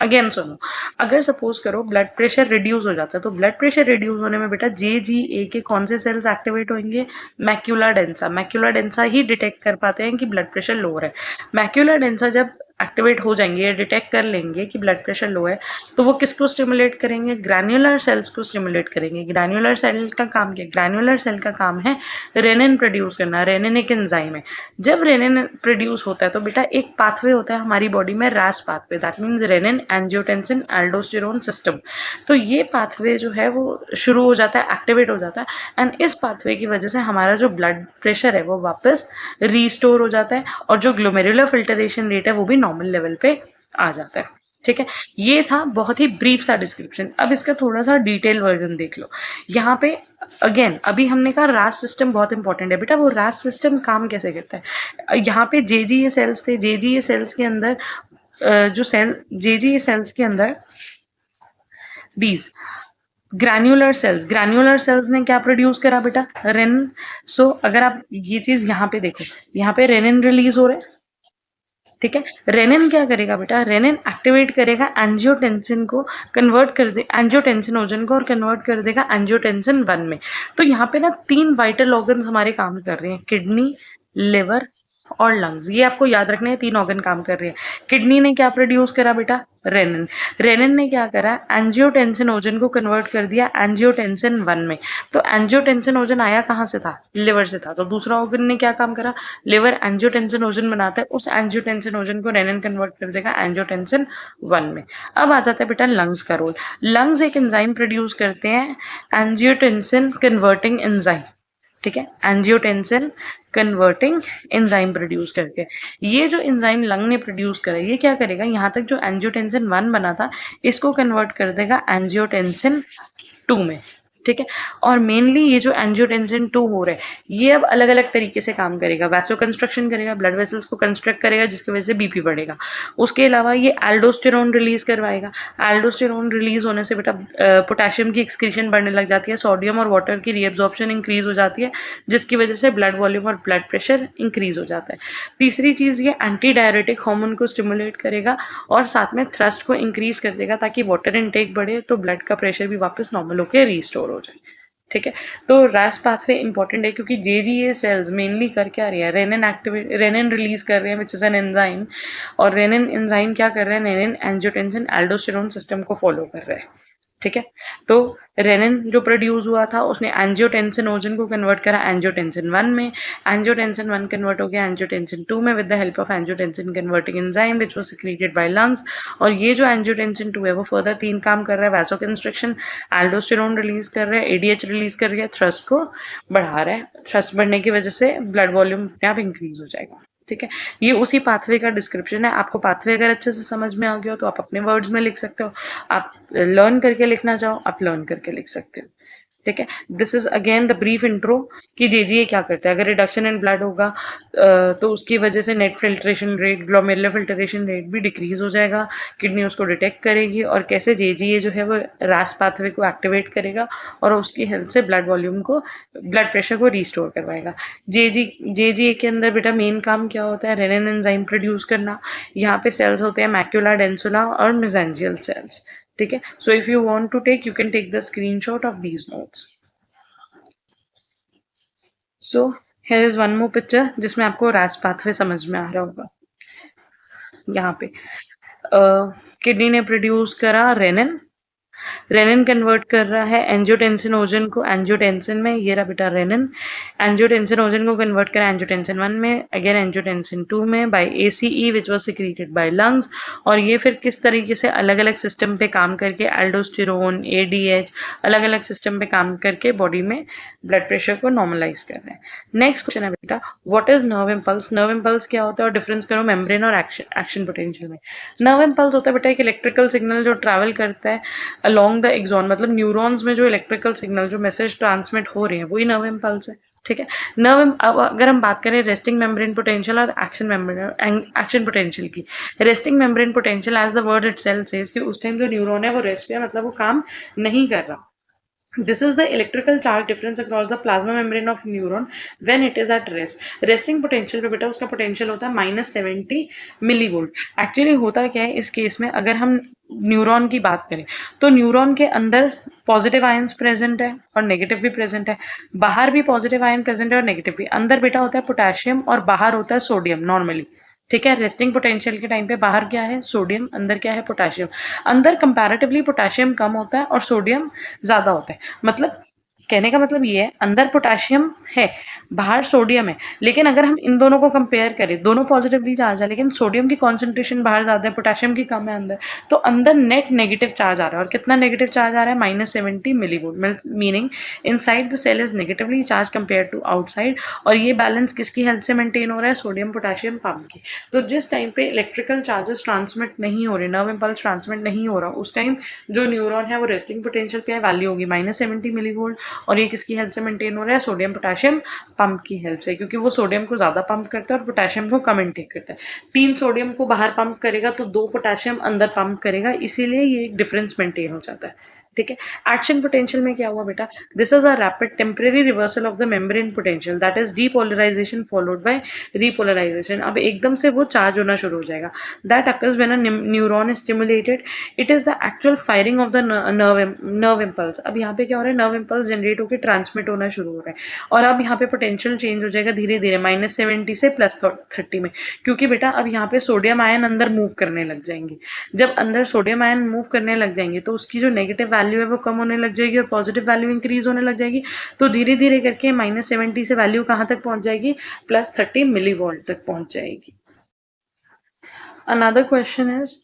अगेन सुनो, अगर सपोज करो ब्लड प्रेशर रिड्यूस हो जाता है, तो ब्लड प्रेशर रिड्यूस होने में बेटा JGA के कौन से सेल्स एक्टिवेट होंगे, मैक्यूला डेंसा। मैक्यूला डेंसा ही डिटेक्ट कर पाते हैं कि ब्लड प्रेशर लो है। मैक्यूला डेंसा जब एक्टिवेट हो जाएंगे या डिटेक्ट कर लेंगे कि ब्लड प्रेशर लो है, तो वो किसको स्टिमुलेट करेंगे, ग्रैन्युलर सेल्स को स्टिमुलेट करेंगे। ग्रैन्युलर सेल का काम क्या, ग्रैन्युलर सेल का काम है रेनिन प्रोड्यूस करना। रेनिन एक एंजाइम है। जब रेनिन प्रोड्यूस होता है तो बेटा एक पाथवे होता है हमारी बॉडी में, RAS pathway, that means renin angiotensin aldosterone system. तो ये पाथवे जो है वो शुरू हो जाता है, एक्टिवेट हो जाता है, एंड इस पाथवे की वजह से हमारा जो ब्लड प्रेशर है वो वापस रीस्टोर हो जाता है, और जो ग्लोमेरुलर फिल्टरेशन रेट है वो भी नॉर्मल लेवल पे आ जाता है। ठीक है, ये था बहुत ही ब्रीफ सा डिस्क्रिप्शन। अब इसका थोड़ा सा डिटेल वर्जन देख लो। यहाँ पे अगेन अभी हमने कहा रास सिस्टम बहुत इंपॉर्टेंट है बेटा, वो रास सिस्टम काम कैसे करता है। यहाँ पे JGA सेल्स थे, JGA सेल्स के अंदर जो सेल JGA सेल्स के अंदर दीज ग्रैन्युलर सेल्स ने क्या प्रोड्यूस करा बेटा, रेनिन। सो अगर आप ये चीज यहाँ पे देखो, यहाँ पे रेनिन रिलीज हो रहा है। ठीक है, रेनिन क्या करेगा बेटा, रेनिन एक्टिवेट करेगा एंजियोटेंसिन को, कन्वर्ट कर दे एंजियोटेंसिनोजन को और कन्वर्ट कर देगा एंजियोटेंसिन 1 में। तो यहाँ पे ना 3 वाइटल ऑर्गन्स हमारे काम कर रहे हैं, किडनी, लिवर और लंग्स। ये आपको याद रखने हैं, 3 ऑर्गन काम कर रहे हैं। किडनी ने क्या प्रोड्यूस करा बेटा, रेनिन। रेनिन ने क्या करा, एंजियोटेंसिनोजन को कन्वर्ट कर दिया एंजियोटेंसिन 1 में। तो एंजियोटेंसिनोजन आया कहाँ से था, लिवर से था। तो दूसरा ऑर्गन ने क्या काम करा, लिवर एंजियोटेंसिनोजन बनाता है, उस एंजियोटेंसिनोजन को रेनिन कन्वर्ट कर देगा एंजियोटेंसिन 1 में। अब आ जाता है बेटा लंग्स का रोल। लंग्स एक एंजाइम प्रोड्यूस करते हैं, एंजियोटेंसिन कन्वर्टिंग एंजाइम। ठीक है, एंजियोटेंसिन कन्वर्टिंग एंजाइम प्रोड्यूस करके। ये जो एंजाइम लंग ने प्रोड्यूस करा, ये क्या करेगा, यहाँ तक जो एंजियोटेंसिन 1 बना था इसको कन्वर्ट कर देगा एंजियोटेंसिन 2 में। ठीक है। और मेनली ये जो एंजियोटेंसिन 2 हो रहा है, ये अब अलग अलग तरीके से काम करेगा, वैसो कंस्ट्रक्शन करेगा, ब्लड वेसल्स को कंस्ट्रक्ट करेगा, जिसकी वजह से बीपी बढ़ेगा। उसके अलावा ये एल्डोस्टेरोन रिलीज करवाएगा। एल्डोस्टेरोन रिलीज होने से बेटा पोटेशियम की एक्सक्रीशन बढ़ने लग जाती है, सोडियम और वाटर की रीअब्जॉर्प्शन इंक्रीज हो जाती है, जिसकी वजह से ब्लड वॉल्यूम और ब्लड प्रेशर इंक्रीज हो जाता है। तीसरी चीज, ये एंटी डायरेटिक हार्मोन को स्टिमुलेट करेगा और साथ में थ्रस्ट को इंक्रीज कर देगा, ताकि वाटर इनटेक बढ़े तो ब्लड का प्रेशर भी वापस नॉर्मल होकर रिस्टोर हो जाए। ठीक है। तो रैस पाथवे इंपॉर्टेंट है, क्योंकि जेजीए सेल्स मेनली कर क्या रही है, रेनिन रिलीज कर रहे हैं, विच इज एन एंजाइम। और रेनिन एंजाइम क्या कर रहे हैं, रेनिन एंजियोटेंसिन एल्डोस्टेरोन सिस्टम को फॉलो कर रहे हैं। ठीक है। तो रेनिन जो प्रोड्यूस हुआ था, उसने एंजियोटेंसिनोजन को कन्वर्ट करा एंजियोटेंसिन 1 में। एंजियोटेंसिन 1 कन्वर्ट हो गया एंजियोटेंसिन 2 में with the help of angiotensin converting enzyme which was secreted by lungs. और ये जो एंजियोटेंसिन 2 है वो फर्दर 3 काम कर रहा है, वैसो कंस्ट्रक्शन, एल्डोस्टेरोन रिलीज कर रहा है, एडीएच रिलीज कर रहा है, थ्रस्ट को बढ़ा रहा है। थ्रस्ट बढ़ने की वजह से ब्लड वॉल्यूम अपने आप इंक्रीज हो जाएगा। ठीक है। ये उसी पाथवे का डिस्क्रिप्शन है। आपको पाथवे अगर अच्छे से समझ में आ गया हो तो आप अपने वर्ड्स में लिख सकते हो, आप लर्न करके लिखना चाहो आप लर्न करके लिख सकते हो। ठीक है। This is again the brief intro कि जेजीए क्या करता है। अगर रिडक्शन इन ब्लड होगा तो उसकी वजह से net filtration rate, glomerular filtration rate भी डिक्रीज हो जाएगा, किडनी उसको डिटेक्ट करेगी, और कैसे जेजीए जो है वो रास पाथवे को एक्टिवेट करेगा और उसकी हेल्प से ब्लड वॉल्यूम को, ब्लड प्रेशर को रिस्टोर करवाएगा। जेजीए के अंदर बेटा मेन काम क्या होता है, रेनिन एंजाइम प्रोड्यूस करना। यहाँ पे सेल्स होते हैं मैक्यूला डेंसुला और मेसेंजियल सेल्स। ठीक है। So if you want to take, you can take the screenshot of these notes. So here is one more picture जिसमें आपको रैस पाथवे समझ में आ रहा होगा। यहाँ पे किडनी ने प्रोड्यूस करा रेनिन, रेनिन कन्वर्ट कर रहा है एंजियोटेंसिनोजन को एंजियोटेंसिन में, ये रहा बेटा रेनिन। एंजियोटेंसिनोजन को कन्वर्ट करा एंजियोटेंसिन 1 में, अगेन एंजियोटेंसिन 2 में by ACE which was secreted by lungs. और ये फिर किस तरीके से अलग अलग सिस्टम पे काम करके, एल्डोस्टेरोन, एडीएच, अलग अलग सिस्टम पे काम करके बॉडी में ब्लड प्रेशर को नॉर्मलाइज कर रहे हैं। नेक्स्ट क्वेश्चन है बेटा, what is nerve impulse. Nerve impulse क्या होता है और डिफरेंस करो मेम्ब्रेन और एक्शन पोटेंशियल में। नर्व इम्पल्स होता है बेटा एक इलेक्ट्रिकल सिग्नल जो ट्रैवल करता है अलोंग द एक्सॉन, मतलब न्यूरॉन्स में जो इलेक्ट्रिकल सिग्नल, जो मैसेज ट्रांसमिट हो रहे हैं, वही नर्व इम्पल्स है। ठीक है। अब अगर हम बात करें रेस्टिंग मेम्ब्रेन पोटेंशियल और एक्शन पोटेंशियल की, resting membrane potential as the word itself says कि उस टाइम जो न्यूरॉन है वो रेस्ट पे है, मतलब वो काम नहीं कर रहा। This is the electrical charge difference across the plasma membrane of neuron when it is at rest. Resting potential पे बेटा उसका पोटेंशियल होता है -70 मिलीवोल्ट। एक्चुअली होता क्या है इस केस में, अगर हम न्यूरॉन की बात करें तो न्यूरॉन के अंदर पॉजिटिव आयंस प्रेजेंट है और नेगेटिव भी प्रेजेंट है, बाहर भी पॉजिटिव आयन प्रेजेंट है और नेगेटिव भी। अंदर बेटा होता है पोटेशियम और बाहर होता है सोडियम नॉर्मली। ठीक है। रेस्टिंग पोटेंशियल के टाइम पे बाहर क्या है, सोडियम, अंदर क्या है, पोटेशियम। अंदर कंपैरेटिवली पोटेशियम कम होता है और सोडियम ज्यादा होता है। मतलब कहने का मतलब ये है, अंदर पोटेशियम है बाहर सोडियम है, लेकिन अगर हम इन दोनों को कंपेयर करें, दोनों पॉजिटिवली चार्ज है, लेकिन सोडियम की कॉन्सेंट्रेशन बाहर ज्यादा है, पोटेशियम की कम है अंदर, तो अंदर नेट नेगेटिव चार्ज आ रहा है। और कितना नेगेटिव चार्ज आ रहा है, -70 millivolt, meaning inside the cell is negatively charge compare to outside. और ये बैलेंस किसकी हेल्प से मेंटेन हो रहा है, सोडियम पोटेशियम पंप की। तो जिस टाइम पे इलेक्ट्रिकल चार्जेस ट्रांसमिट नहीं हो रहे, नर्व इम्पल्स ट्रांसमिट नहीं हो रहा, उस टाइम जो न्यूरॉन है वो रेस्टिंग पोटेंशियल पे है, वैल्यू होगी -70 मिलीवोल्ट। और ये किसकी हेल्प से मेंटेन हो रहा है, सोडियम पोटेशियम पंप की हेल्प से, क्योंकि वो सोडियम को ज्यादा पंप करता है और पोटेशियम को कम इनटेक करता है। 3 सोडियम को बाहर पंप करेगा तो 2 पोटेशियम अंदर पंप करेगा, इसीलिए ये एक डिफरेंस मेंटेन हो जाता है। ठीक है। एक्शन पोटेंशियल में क्या हुआ बेटा, this is a rapid temporary reversal of the membrane potential, that is depolarisation followed by repolarisation. अब एकदम से वो चार्ज होना शुरू हो जाएगा। That occurs when a neuron is stimulated, it is the actual firing of the nerve impulse. अब यहाँ पे क्या हो रहा है, नर्व इम्पल्स जनरेट होकर ट्रांसमिट होना शुरू हो रहा है, और अब यहाँ पे पोटेंशियल चेंज हो जाएगा धीरे धीरे -70 से +30 में, क्योंकि बेटा अब यहाँ पे सोडियम आयन अंदर मूव करने लग जाएंगे। जब अंदर सोडियम आयन मूव करने लग जाएंगे तो उसकी जो नेगेटिव वैल्यू है वो कम होने लग जाएगी और पॉजिटिव वैल्यू इंक्रीज होने लग जाएगी। तो धीरे धीरे करके -70 से वैल्यू कहाँ तक पहुंच जाएगी, +30 मिलीवोल्ट तक पहुंच जाएगी। Another question is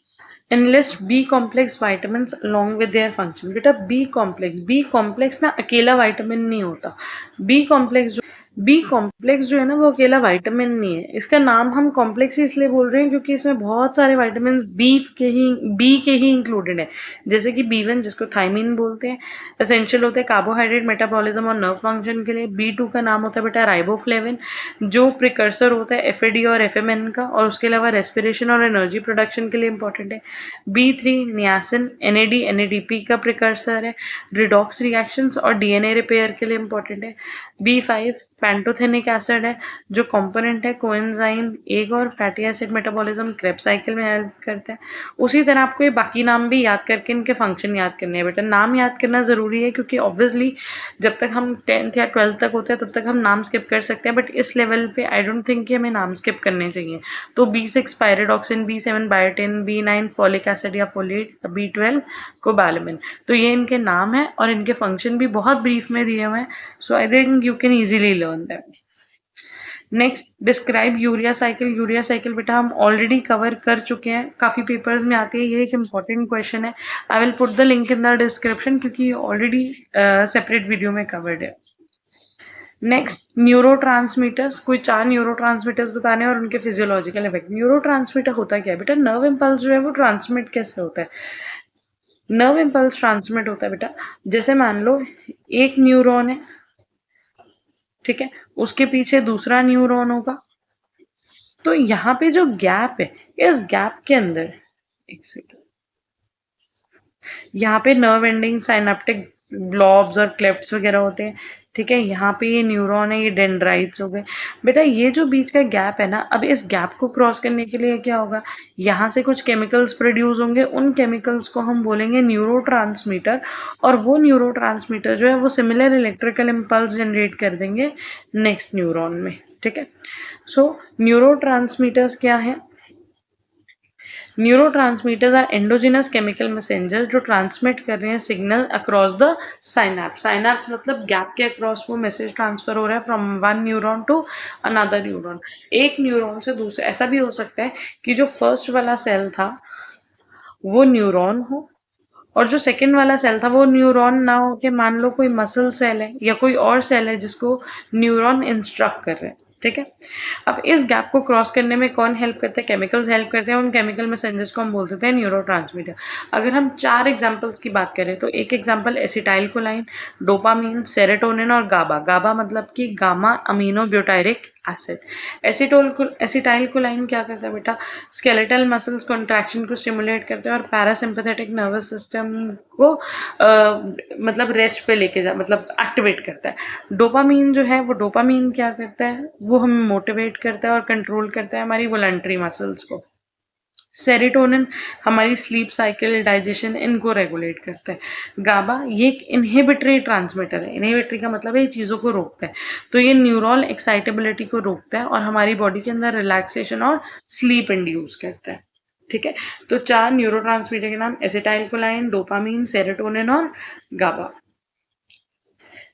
enlist B complex vitamins along with their function। बेटा B complex ना अकेला विटामिन नहीं होता। B complex जो बी कॉम्प्लेक्स जो है ना वो अकेला विटामिन नहीं है, इसका नाम हम कॉम्प्लेक्स ही इसलिए बोल रहे हैं क्योंकि इसमें बहुत सारे विटामिन बी के ही इंक्लूडेड है, जैसे कि B1 जिसको थायमिन बोलते हैं, एसेंशियल होते हैं कार्बोहाइड्रेट मेटाबॉलिज्म और नर्व फंक्शन के लिए। B2 का नाम होता है बेटा राइबोफ्लेविन, जो प्रिकर्सर होता है FAD और FMN का, और उसके अलावा रेस्पिरेशन और एनर्जी प्रोडक्शन के लिए इंपॉर्टेंट है। B3 नियासिन NADP का प्रिकर्सर है, रिडॉक्स रिएक्शंस और DNA रिपेयर के लिए इंपॉर्टेंट है। B5 पैंटोथेनिक एसिड है, जो कंपोनेंट है कोएंजाइम एक और fatty acid metabolism Krebs cycle में हेल्प करता है। उसी तरह आपको ये बाकी नाम भी याद करके इनके फंक्शन याद करने हैं बेटा। नाम याद करना ज़रूरी है क्योंकि ऑब्वियसली जब तक हम 10th या 12th तक होते हैं तब तक हम नाम स्किप कर सकते हैं, बट इस लेवल पे आई डोंट थिंक कि हमें नाम स्किप करने चाहिए। तो B6 pyridoxine, B7 biotin, B9 folic acid या फोलेट, B12 कोबालामिन। तो ये इनके नाम है और इनके फंक्शन भी बहुत ब्रीफ में दिए हुए हैं, so I think you can easily learn that. Next describe urea cycle. Urea cycle बेटा हम ऑलरेडी कवर कर चुके हैं, काफ़ी पेपर्स में आती है, ये एक इंपॉर्टेंट क्वेश्चन है। I will put the link in the description क्योंकि ये ऑलरेडी सेपरेट वीडियो में कवर्ड है। नेक्स्ट न्यूरो ट्रांसमीटर्स, कोई 4 न्यूरो ट्रांसमीटर्स बताने और उनके फिजियोलॉजिकल इफेक्ट। न्यूरो ट्रांसमीटर होता क्या है बेटा? नर्व इम्पल्स जो है वो ट्रांसमिट कैसे होता है? नर्व इम्पल्स ट्रांसमिट होता है बेटा, जैसे मान लो एक न्यूरॉन है, ठीक है, उसके पीछे दूसरा न्यूरॉन होगा, तो यहाँ पे जो गैप है, इस गैप के अंदर एक सेकेंड, यहाँ पे नर्व एंडिंग साइनेप्टिक ब्लॉब्स और क्लेफ्ट्स वगैरह होते हैं, ठीक है। यहाँ पे ये न्यूरॉन है, ये डेंड्राइट्स हो गए बेटा। ये जो बीच का गैप है ना, अब इस गैप को क्रॉस करने के लिए क्या होगा, यहाँ से कुछ केमिकल्स प्रोड्यूस होंगे, उन केमिकल्स को हम बोलेंगे न्यूरोट्रांसमीटर, और वो न्यूरोट्रांसमीटर जो है वो सिमिलर इलेक्ट्रिकल इम्पल्स जनरेट कर देंगे नेक्स्ट न्यूरॉन में, ठीक है। सो न्यूरोट्रांसमीटर्स क्या है? Neurotransmitters are endogenous chemical messenger जो ट्रांसमिट कर रहे हैं signal across the synapse. Synapse मतलब गैप के अक्रॉस वो मैसेज ट्रांसफर हो रहा है from one neuron to another neuron. एक न्यूरॉन से दूसरे, ऐसा भी हो सकता है कि जो फर्स्ट वाला सेल था वो न्यूरॉन हो और जो सेकंड वाला सेल था वो न्यूरॉन ना हो, के मान लो कोई मसल सेल है या कोई और सेल है जिसको न्यूरॉन इंस्ट्रक्ट कर रहे हैं, ठीक है। अब इस गैप को क्रॉस करने में कौन हेल्प करते हैं? केमिकल्स हेल्प करते हैं। उन केमिकल मैसेंजर्स को हम बोल देते हैं न्यूरोट्रांसमीटर। अगर हम 4 एग्जांपल्स की बात करें तो एक एग्जांपल एसिटाइल कोलाइन, डोपामीन, सेरोटोनिन और गाबा। गाबा मतलब कि gamma amino butyric acid. Acetyl कोलाइन क्या करता है बेटा? स्केलेटल मसल्स कॉन्ट्रैक्शन को स्टिमुलेट करते हैं और पैरासिम्पैथेटिक नर्वस सिस्टम को मतलब रेस्ट पे लेके जा, मतलब एक्टिवेट करता है। डोपामीन जो है वो डोपामीन क्या करता है? वो हमें मोटिवेट करता है और कंट्रोल करता है हमारी वॉलंटरी मसल्स को। सेरोटोनिन हमारी स्लीप साइकिल, डाइजेशन, इनको रेगुलेट करता है। गाबा ये एक इनहिबिटरी ट्रांसमीटर है। इनहिबिटरी का मतलब है ये चीज़ों को रोकता है, तो ये न्यूरल एक्साइटेबिलिटी को रोकता है और हमारी बॉडी के अंदर रिलैक्सेशन और स्लीप इंड्यूस करता है, ठीक है। तो 4 न्यूरोट्रांसमीटर के नाम एसिटाइल कोलाइन, डोपामीन, सेरोटोनिन और गाबा।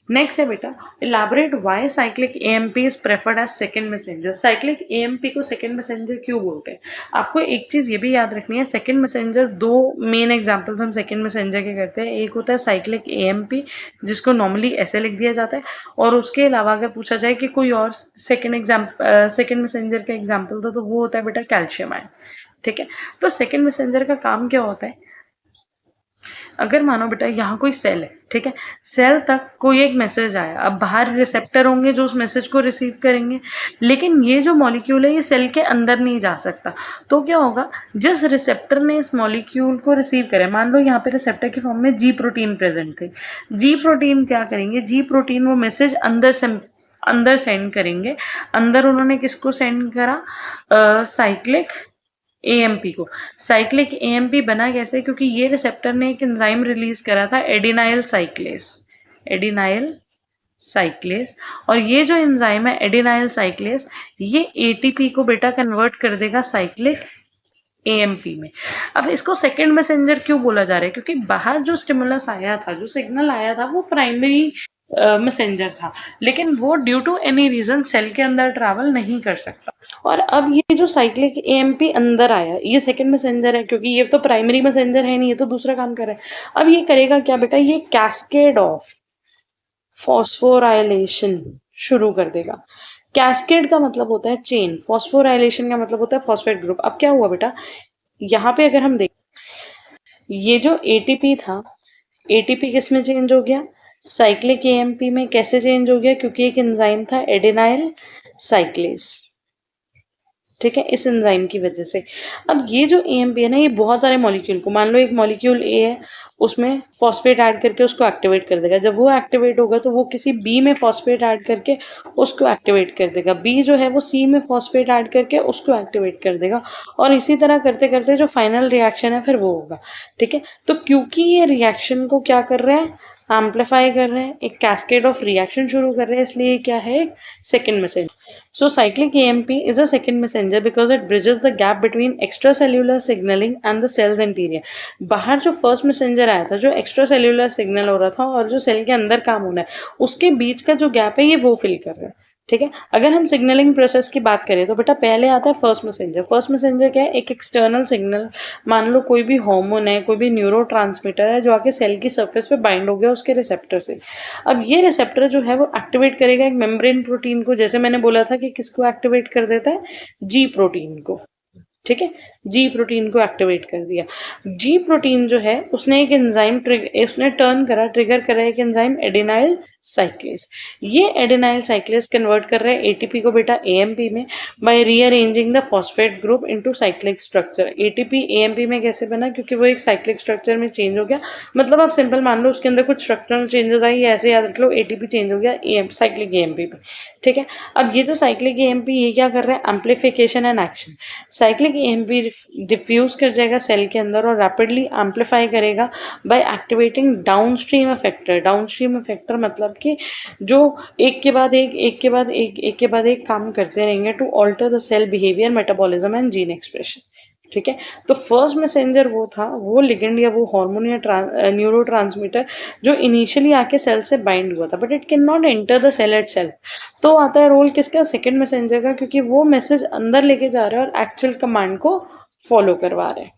नेक्स्ट है बेटा elaborate why cyclic AMP is preferred as second messenger. Cyclic AMP को सेकंड मैसेंजर क्यों बोलते हैं? आपको एक चीज ये भी याद रखनी है, सेकंड मैसेंजर, दो मेन एग्जांपल्स हम सेकंड मैसेंजर के करते हैं। एक होता है साइक्लिक एएमपी जिसको नॉर्मली ऐसे लिख दिया जाता है, और उसके अलावा अगर पूछा जाए कि कोई और सेकंड मैसेंजर का एग्जाम्पल तो वो होता है बेटा कैल्शियम आयन, ठीक है। तो सेकंड मैसेंजर का काम क्या होता है? अगर मानो बेटा यहाँ कोई सेल है, ठीक है, सेल तक कोई एक मैसेज आया, अब बाहर रिसेप्टर होंगे जो उस मैसेज को रिसीव करेंगे, लेकिन ये जो मॉलिक्यूल है ये सेल के अंदर नहीं जा सकता। तो क्या होगा, जिस रिसेप्टर ने इस मॉलिक्यूल को रिसीव करे, मान लो यहाँ पे रिसेप्टर के फॉर्म में जी प्रोटीन प्रेजेंट थे, जी प्रोटीन क्या करेंगे, जी प्रोटीन वो मैसेज अंदर सेंड करेंगे। अंदर उन्होंने किसको सेंड करा? साइक्लिक एएमपी को। साइक्लिक एएमपी बना कैसे? क्योंकि ये रिसेप्टर ने एक एंजाइम रिलीज करा था एडिनाइल साइक्लेस, और ये जो एंजाइम है एडिनाइल साइक्लेस, ये एटीपी को बेटा कन्वर्ट कर देगा साइक्लिक एएमपी में। अब इसको सेकंड मैसेंजर क्यों बोला जा रहा है? क्योंकि बाहर जो स्टिमुलस आया था, जो सिग्नल आया था, वो प्राइमरी मैसेंजर था, लेकिन वो due to any reason cell के अंदर ट्रैवल नहीं कर सकता। और अब ये जो साइक्लिक एएमपी अंदर आया, ये सेकंड मैसेंजर है, क्योंकि ये तो प्राइमरी मैसेंजर है नहीं, ये तो दूसरा काम कर रहा है। अब ये करेगा क्या बेटा? ये कैस्केड ऑफ फॉस्फोराइलेशन शुरू कर देगा। कैस्केड का मतलब होता है चेन, फॉस्फोराइलेशन का मतलब होता है फॉस्फेट ग्रुप। अब क्या हुआ बेटा, यहाँ पे अगर हम देख, ये जो एटीपी था, एटीपी किस में चेंज हो गया, साइक्लिक एएमपी में। कैसे चेंज हो गया, क्योंकि एक एंजाइम था एडेनाइल साइक्लेस, ठीक है, इस एंजाइम की वजह से। अब ये जो एएमपी है ना, ये बहुत सारे मॉलिक्यूल को, मान लो एक मॉलिक्यूल ए है, उसमें फॉस्फेट ऐड करके उसको एक्टिवेट कर देगा। जब वो एक्टिवेट होगा तो वो किसी बी में फॉस्फेट ऐड करके उसको एक्टिवेट कर देगा, बी जो है वो सी में फॉस्फेट ऐड करके उसको एक्टिवेट कर देगा, और इसी तरह करते करते जो फाइनल रिएक्शन है फिर वो होगा, ठीक है। तो क्योंकि ये रिएक्शन को क्या कर रहे हैं, एम्पलीफाई कर रहे हैं, एक कैस्केड ऑफ रिएक्शन शुरू कर रहे हैं, इसलिए क्या है, एक second message. So cyclic AMP is a second messenger because it bridges the gap between extracellular signaling and the cell's interior. बाहर जो फर्स्ट मैसेंजर आया था, जो एक्स्ट्रा सेल्यूलर सिग्नल हो रहा था और जो सेल के अंदर काम होना है, उसके बीच का जो गैप है ये वो फिल कर रहा है, ठीक है। अगर हम सिग्नलिंग प्रोसेस की बात करें तो बेटा पहले आता है फर्स्ट मैसेंजर। फर्स्ट मैसेंजर क्या है, एक एक्सटर्नल सिग्नल, मान लो कोई भी हार्मोन है, कोई भी न्यूरो है जो आके सेल की सरफेस पे बाइंड हो गया उसके रिसेप्टर से। अब ये रिसेप्टर जो है वो एक्टिवेट करेगा एक मेम्ब्रेन प्रोटीन को, जैसे मैंने बोला था कि किसको एक्टिवेट कर देता है, जी प्रोटीन को, ठीक है। जी प्रोटीन को एक्टिवेट कर दिया। जी प्रोटीन जो है उसने एक एंजाइम उसने ट्रिगर करा एक एंजाइम एडेनाइल साइक्लेस। ये एडेनाइल साइक्लेस कन्वर्ट कर रहा है एटीपी को बेटा एएमपी में by rearranging the phosphate group into cyclic structure. ATP AMP में कैसे बना, क्योंकि वो एक साइक्लिक स्ट्रक्चर में चेंज हो गया। मतलब आप सिंपल मान लो उसके अंदर कुछ स्ट्रक्चरल चेंजेस आई, ऐसे याद रख लो एटीपी चेंज हो गया साइक्लिक एएमपी पे, ठीक है। अब ये जो साइक्लिक एएमपी ये क्या कर रहा है, amplification and action. Cyclic AMP diffuse कर जाएगा सेल के अंदर और रैपिडली एम्पलीफाई करेगा by activating downstream effector. Downstream effector मतलब कि जो एक के बाद एक के बाद एक काम करते रहेंगे to alter the cell behaviour, metabolism and gene expression, ठीक है। तो फर्स्ट मैसेंजर वो था, वो लिगेंड या वो हार्मोन या न्यूरो जो इनिशियली आके सेल से बाइंड हुआ था, but it can not enter the cell itself. तो आता है रोल किसका, सेकंड मैसेंजर का, क्योंकि वो मैसेज अंदर लेके जा रहा है और एक्चुअल कमांड को फॉलो करवा रहे हैं,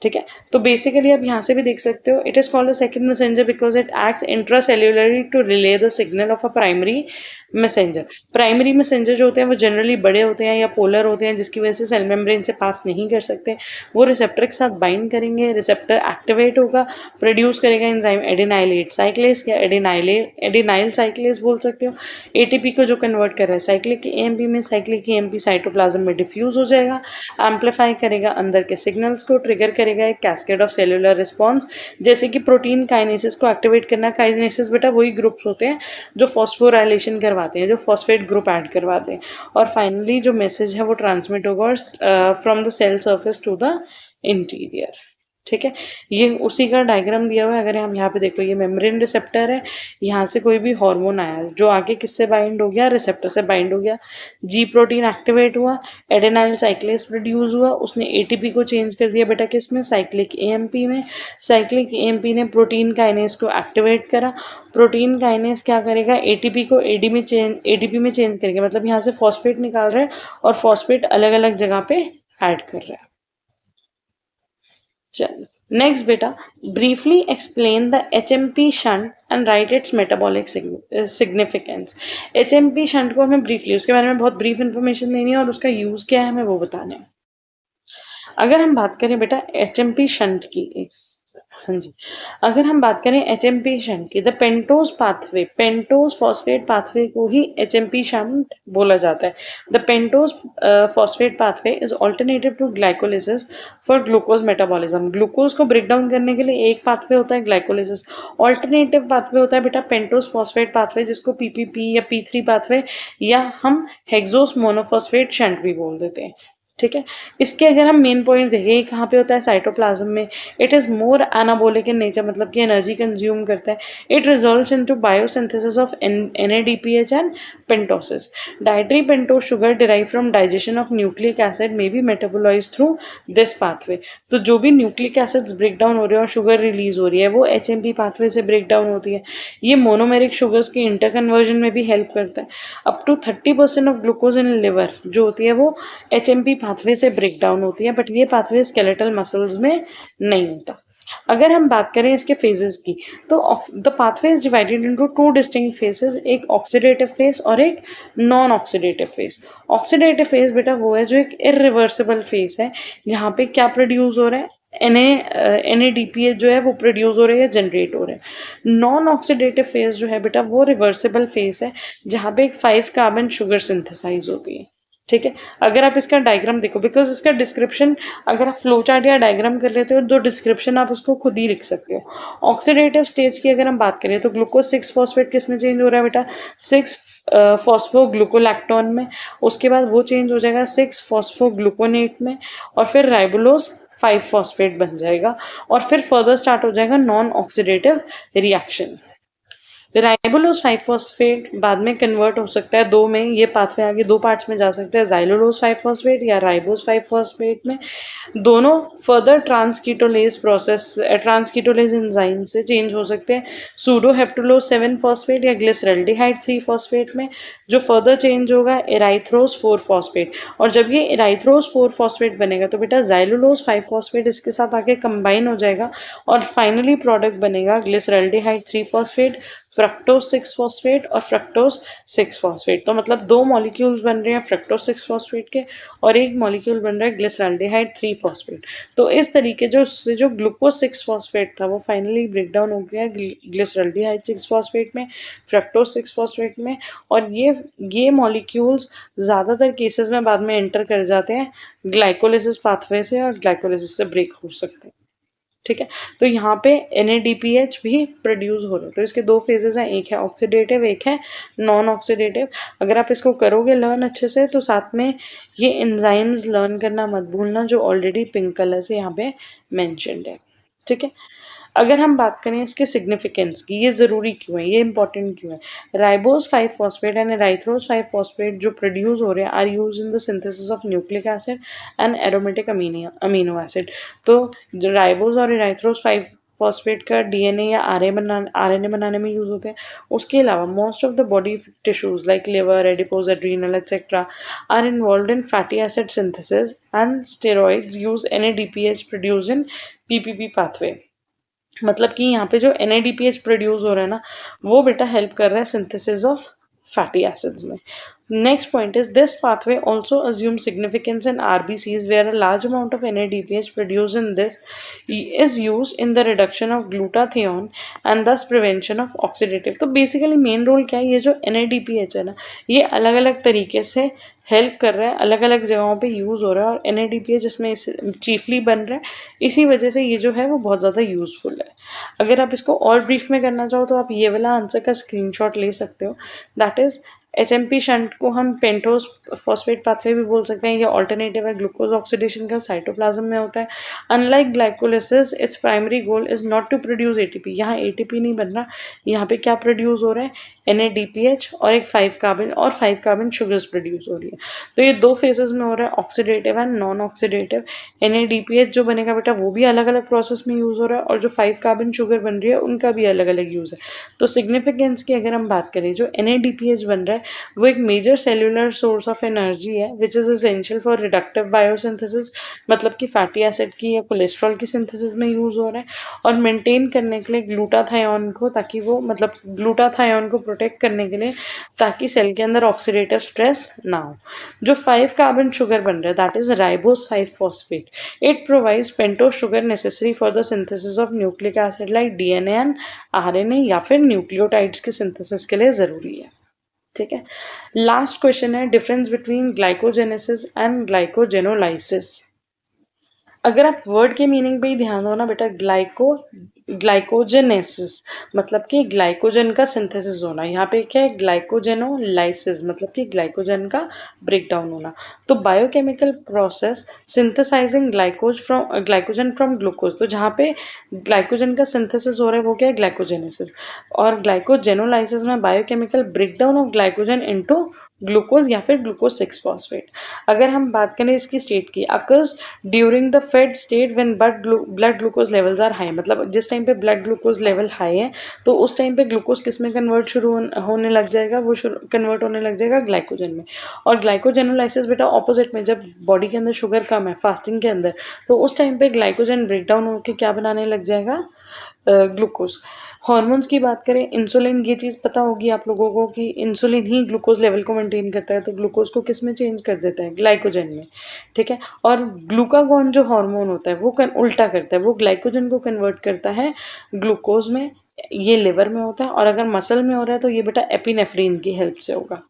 ठीक है। तो बेसिकली आप यहाँ से भी देख सकते हो, it is called a second messenger because it acts intracellularly to relay the signal of a primary messenger. Primary messenger जो होते हैं वो जनरली बड़े होते हैं या पोलर होते हैं, जिसकी वजह से सेल मेम्ब्रेन से पास नहीं कर सकते। वो रिसेप्टर के साथ बाइंड करेंगे, रिसेप्टर एक्टिवेट होगा, प्रोड्यूस करेगा एंजाइम एडेनाइलेट साइक्लेस या एडेनाइल साइक्लेस बोल सकते हो। एटीपी को जो कन्वर्ट कर रहा है साइक्लिक एएमपी में, साइक्लिक एएमपी साइटोप्लाज्म में डिफ्यूज हो जाएगा, एम्पलीफाई करेगा अंदर के सिग्नल्स को, ट्रिगर करेगा एक कैस्केड ऑफ सेलुलर रिस्पॉन्स, जैसे कि प्रोटीन काइनेसिस को एक्टिवेट करना। काइनेसिस बेटा वही ग्रुप्स होते हैं जो फॉस्फोराइलेशन करवाते हैं, जो फॉस्फेट ग्रुप ऐड करवाते हैं, और फाइनली जो मैसेज है वो ट्रांसमिट होगा from the cell surface to the interior, ठीक है। ये उसी का डायग्राम दिया हुआ है। अगर हम यहाँ पे देखो, ये मेम्ब्रेन रिसेप्टर है, यहाँ से कोई भी हार्मोन आया जो आगे किससे बाइंड हो गया, रिसेप्टर से बाइंड हो गया, जी प्रोटीन एक्टिवेट हुआ, एडेनाइल साइक्लेस प्रोड्यूस हुआ, उसने एटीपी को चेंज कर दिया बेटा किस में, साइक्लिक एएमपी में। साइक्लिक एएमपी ने प्रोटीन काइनेस को एक्टिवेट करा, प्रोटीन काइनेस क्या करेगा, एटीपी को एडीपी में चेंज करेगा, मतलब यहाँ से फॉस्फेट निकाल रहा है और फॉस्फेट अलग अलग जगह पे ऐड कर रहा है। चलो नेक्स्ट बेटा, briefly explain the HMP shunt and right it's metabolic significance. HMP shunt को हमें ब्रीफली, उसके बारे में बहुत ब्रीफ इंफॉर्मेशन देनी है और उसका यूज क्या है हमें वो बताना है। अगर हम बात करें बेटा एचएमपी शंट की, हाँ जी, अगर हम बात करें एचएमपी शंट की, the pentose pathway, pentose phosphate pathway को ही एचएमपी शंट बोला जाता है। The pentose phosphate pathway is alternative to glycolysis for glucose metabolism. Glucose को ब्रेक डाउन करने के लिए एक पाथवे होता है ग्लाइकोलिसिस, ऑल्टरनेटिव पाथवे होता है बेटा पेंटोज फॉस्फेट पाथवे, जिसको पीपीपी या पी3 पाथवे या हम हेक्सोस मोनोफॉस्फेट शंट भी बोल देते हैं, ठीक है। इसके अगर हम मेन पॉइंट देखें, कहाँ पे होता है, साइटोप्लाज्म में। It is more anabolic in nature, मतलब कि एनर्जी कंज्यूम करता है। It results into biosynthesis of NADPH and pentoses. Dietary pentose sugar derive from digestion of nucleic acid may be metabolise through this pathway. तो जो भी nucleic acids break down हो रहे हैं और शुगर रिलीज हो रही है वो HMP पाथवे से ब्रेक डाउन होती है। ये मोनोमेरिक शुगर्स के इंटर कन्वर्जन में भी हेल्प करता है। Up to 30% of glucose in liver जो होती है वो HMP पाथवे से ब्रेक डाउन होती है, बट ये पाथवे स्केलेटल मसल्स में नहीं होता। अगर हम बात करें इसके फेजेस की, तो the pathway is divided into two distinct phases, एक ऑक्सीडेटिव फेज और एक non oxidative phase. Oxidative phase बेटा वो है जो एक इरिवर्सिबल फेज है, जहाँ पे क्या प्रोड्यूस हो रहा है, NADPH जो है वो प्रोड्यूस हो रहे हैं, जनरेट हो रहे हैं। नॉन ऑक्सीडेटिव फेज जो है बेटा वो रिवर्सिबल फेज है, जहाँ पे एक 5 कार्बन शुगर सिंथेसाइज होती है। ठीक है, अगर आप इसका डायग्राम देखो, बिकॉज इसका डिस्क्रिप्शन अगर आप फ्लो चार्ट या डायग्राम कर लेते हो तो डिस्क्रिप्शन आप उसको खुद ही लिख सकते हो। ऑक्सीडेटिव स्टेज की अगर हम बात करें तो ग्लूकोज 6 फॉस्फेट किस में चेंज हो रहा है बेटा, 6 फॉस्फोग्लूकोलैक्टोन में। उसके बाद वो चेंज हो जाएगा 6 फॉस्फोग्लूकोनेट में, और फिर राइबोलोज 5 फॉस्फेट बन जाएगा, और फिर फर्दर स्टार्ट हो जाएगा नॉन ऑक्सीडेटिव रिएक्शन। राइबोलोज 5 फॉस्फेट बाद में कन्वर्ट हो सकता है दो में, ये पाथवे आगे दो पार्ट्स में जा सकते हैं, जाइलोलोज 5 फॉस्फेट या राइबोज 5 फॉस्फेट में। दोनों फर्दर ट्रांसकीटोलेज प्रोसेस, ट्रांसकीटोलेज एंजाइम से चेंज हो सकते हैं सूडोहेप्टुलोज 7 फॉस्फेट या ग्लिसरल्डिहाइड 3 फॉस्फेट में, जो फर्दर चेंज होगा एराइथ्रोज 4 फॉस्फेट। और जब ये एराइथ्रोज 4 फॉस्फेट बनेगा तो बेटा जाइलोलोज 5 फॉस्फेट इसके साथ आके कंबाइन हो जाएगा, और फाइनली प्रोडक्ट बनेगा ग्लिसरल्डिहाइड 3 फॉस्फेट, फ्रक्टोज 6 फॉस्फेट और फ्रक्टोज 6 फॉस्फेट। तो मतलब दो मॉलिक्यूल्स बन रहे हैं फ्रक्टोज 6 फॉस्फेट के, और एक मॉलिक्यूल बन रहा है ग्लिसरल्डिहाइड 3 फॉस्फेट। तो इस तरीके जो ग्लूकोज 6 फॉस्फेट था वो फाइनली ब्रेक डाउन हो गया ग्लिसरल्डिहाइड 6 फॉस्फेट में, फ्रक्टोज 6 फॉस्फेट में, और ये मॉलिक्यूल्स ज़्यादातर केसेस में बाद में एंटर कर जाते हैं ग्लाइकोलिसिस पाथवे से, और ग्लाइकोलिसिस से ब्रेक हो सकते हैं। ठीक है, तो यहाँ पे NADPH भी प्रोड्यूस हो रहे हैं। तो इसके दो फेजेस हैं, एक है ऑक्सीडेटिव, एक है नॉन ऑक्सीडेटिव। अगर आप इसको करोगे लर्न अच्छे से तो साथ में ये एंजाइम्स लर्न करना मत भूलना, जो ऑलरेडी पिंक कलर से यहाँ पे मेंशन्ड है। ठीक है, अगर हम बात करें इसके सिग्निफिकेंस की, ये ज़रूरी क्यों है, ये इंपॉर्टेंट क्यों है। Ribose 5 phosphate and erythrose 5 phosphate जो प्रोड्यूस हो रहे हैं are use in the synthesis of nucleic acid and aromatic amino acid. तो राइबोज और राइथ्रोज 5 फॉस्फेट का DNA या RNA बनाने में यूज होते हैं। उसके अलावा most of the body tissues like liver, adipose, adrenal etcetera are involve in fatty acid synthesis, and steroids use NADPH produce in PPP pathway. मतलब कि यहाँ पे जो NADPH प्रोड्यूस हो रहा है ना, वो बेटा हेल्प कर रहा है सिंथेसिस ऑफ फैटी एसिड्स में। Next point is this pathway also assumes significance in RBCs, where a large amount of NADPH produced in this is used in the reduction of glutathione and thus prevention of oxidative। तो basically main role क्या है, ये जो NADPH है ना, ये अलग अलग तरीके से हेल्प कर रहा है, अलग अलग जगहों पे यूज़ हो रहा है, और NADPH इसमें चीफली बन रहा है, इसी वजह से ये जो है वो बहुत ज़्यादा यूज़फुल है। अगर आप इसको और ब्रीफ में करना चाहो तो आप ये वाला आंसर का स्क्रीनशॉट ले सकते हो, दैट इज़ HMP शंट को हम पेंटोस फॉस्फेट पाथवे भी बोल सकते हैं, ये ऑल्टरनेटिव है ग्लूकोज ऑक्सीडेशन का, साइटोप्लाज्म में होता है। Unlike glycolysis its primary goal is not to produce ATP, यहाँ ATP नहीं बन रहा, यहाँ पे क्या प्रोड्यूस हो रहा है, NADPH और एक 5 कार्बन शुगर्स प्रोड्यूस हो रही है। तो ये दो फेजेस में हो रहा है, oxidative and non oxidative. NADPH जो बनेगा बेटा वो भी अलग अलग प्रोसेस में यूज़ हो रहा है, और जो 5 कार्बन शुगर बन रही है उनका भी अलग अलग यूज़ है। तो सिग्निफिकेंस की अगर हम बात करें, जो NADPH बन रहा है वो एक major cellular source of energy है which is essential for reductive biosynthesis, मतलब कि फैटी एसिड की या कोलेस्ट्रॉल की सिंथेसिस में यूज़ हो रहा है, और मेंटेन करने के लिए ग्लूटाथायोन को, ताकि वो मतलब ग्लूटाथायोन को प्रोटेक्ट करने के लिए, ताकि सेल के अंदर ऑक्सीडेटिव स्ट्रेस ना हो। जो 5 कार्बन शुगर बन रहा है that is ribose 5 phosphate, it provides pentose sugar necessary for the synthesis of nucleic acid like DNA and RNA, या फिर न्यूक्लियोटाइड्स की सिंथेसिस के लिए ज़रूरी है। ठीक है, लास्ट क्वेश्चन है difference between glycogenesis and glycogenolysis. अगर आप वर्ड के मीनिंग पे ही ध्यान दो ना बेटा, ग्लाइकोजेनेसिस मतलब कि ग्लाइकोजन का सिंथेसिस होना, यहाँ पे क्या है ग्लाइकोजेनोलाइसिस मतलब कि ग्लाइकोजन का ब्रेकडाउन होना। तो biochemical process synthesising glycogen from glucose, तो जहाँ पे ग्लाइकोजन का सिंथेसिस हो रहा है वो क्या है ग्लाइकोजेनेसिस, और ग्लाइकोजेनोलाइसिस में biochemical breakdown of glycogen into glucose या फिर ग्लूकोज 6 फॉस्फेट। अगर हम बात करें इसकी स्टेट की, occurs during the fed state when blood glucose levels are high, मतलब जिस टाइम पे ब्लड ग्लूकोज लेवल हाई है तो उस टाइम पे ग्लूकोज किस में कन्वर्ट होने लग जाएगा, वो कन्वर्ट होने लग जाएगा ग्लाइकोजन में। और ग्लाइकोजेनोलाइसिस बेटा ऑपोजिट में, जब बॉडी के अंदर शुगर कम है फास्टिंग के अंदर, तो उस टाइम पे ग्लाइकोजन ब्रेक डाउन होकर क्या बनाने लग जाएगा, ग्लूकोज। हॉर्मोन्स की बात करें, इंसुलिन, ये चीज़ पता होगी आप लोगों को कि इंसुलिन ही ग्लूकोज लेवल को मेंटेन करता है, तो ग्लूकोज को किस में चेंज कर देता है, ग्लाइकोजन में, ठीक है। और ग्लूकागॉन जो हार्मोन होता है वो उल्टा करता है, वो ग्लाइकोजन को कन्वर्ट करता है ग्लूकोज में, ये लिवर में होता है। और अगर मसल में हो रहा है तो ये बेटा एपिनेफ्रीन की हेल्प से होगा,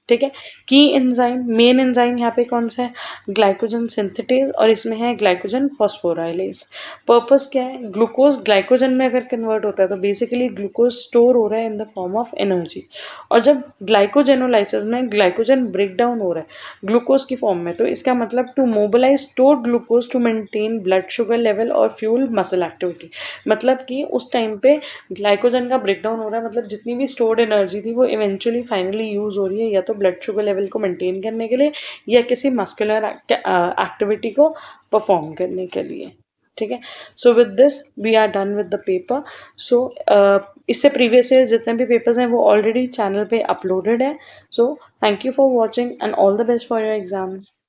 ठीक है। की एंजाइम, मेन एंजाइम यहाँ पे कौन सा है, ग्लाइकोजन सिंथेटेज, और इसमें है ग्लाइकोजन फॉस्फोराइलेज। पर्पस क्या है, ग्लूकोज ग्लाइकोजन में अगर कन्वर्ट होता है तो बेसिकली ग्लूकोज स्टोर हो रहा है in the form of energy, और जब ग्लाइकोजेनोलाइसिस में ग्लाइकोजन ब्रेक डाउन हो रहा है ग्लूकोज की फॉर्म में, तो इसका मतलब to mobilise stored glucose to maintain blood sugar level और फ्यूल मसल एक्टिविटी। मतलब कि उस टाइम पे ग्लाइकोजन का ब्रेक डाउन हो रहा है, मतलब जितनी भी स्टोर्ड एनर्जी थी वो इवेंचुअली फाइनली यूज हो रही है, या तो ब्लड शुगर लेवल को मेंटेन करने के लिए या किसी मस्कुलर एक्टिविटी को परफॉर्म करने के लिए, ठीक है। So with this we are done with the paper. So इससे प्रीवियस ईयर जितने भी पेपर्स हैं वो ऑलरेडी चैनल पे अपलोडेड है। So thank you for watching and all the best for your exams.